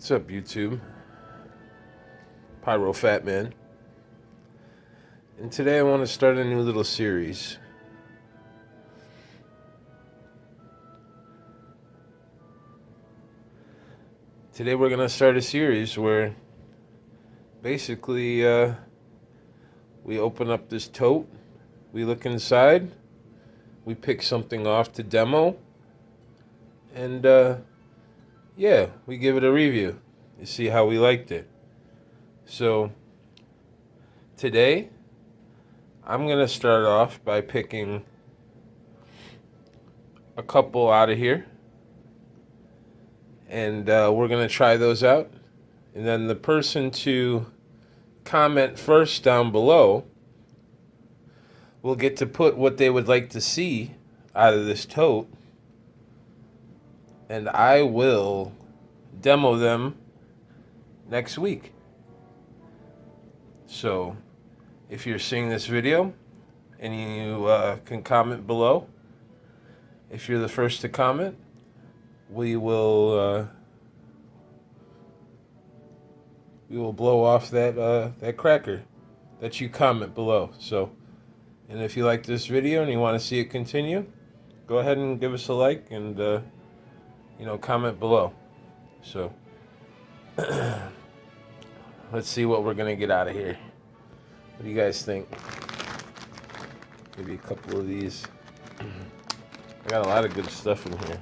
What's up, YouTube? Pyro FatMan. And today I want to start a new little series. Today we're going to start a series where basically we open up this tote, we look inside, we pick something off to demo, and yeah, we give it a review. You see how we liked it. So today I'm going to start off by picking a couple out of here. And we're going to try those out. And then the person to comment first down below will get to put what they would like to see out of this tote. And I will demo them next week. So if you're seeing this video and you can comment below, if you're the first to comment, we will blow off that cracker that you comment below. So, and if you like this video and you want to see it continue, go ahead and give us a like and comment below. So let's see what we're gonna get out of here. What do you guys think? Maybe a couple of these. I got a lot of good stuff in here.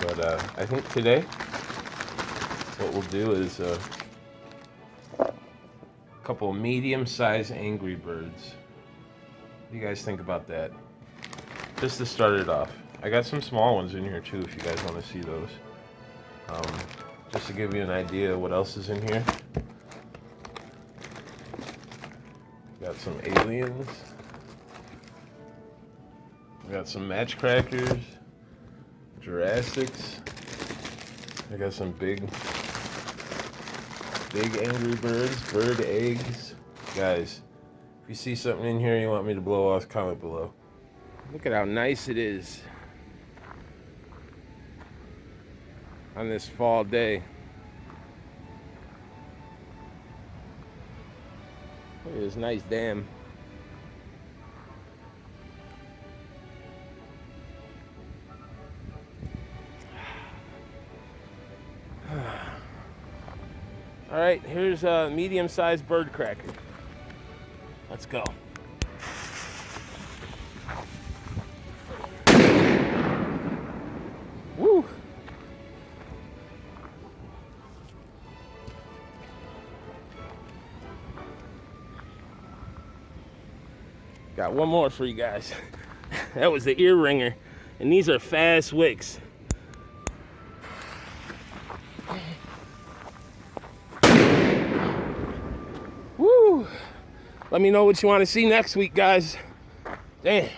But I think today what we'll do is a couple medium-sized Angry Birds. What do you guys think about that? Just to start it off. I got some small ones in here too if you guys want to see those. Just to give you an idea of what else is in here. Got some aliens. We got some matchcrackers. Jurassics. I got some big Angry Birds, bird eggs. Guys, if you see something in here you want me to blow off, comment below. Look at how nice it is on this fall day. Look at this nice dam. All right, here's a medium-sized bird cracker. Let's go. Woo! Got one more for you guys. That was the ear ringer, and these are fast wicks. Woo! Let me know what you want to see next week, guys. Damn.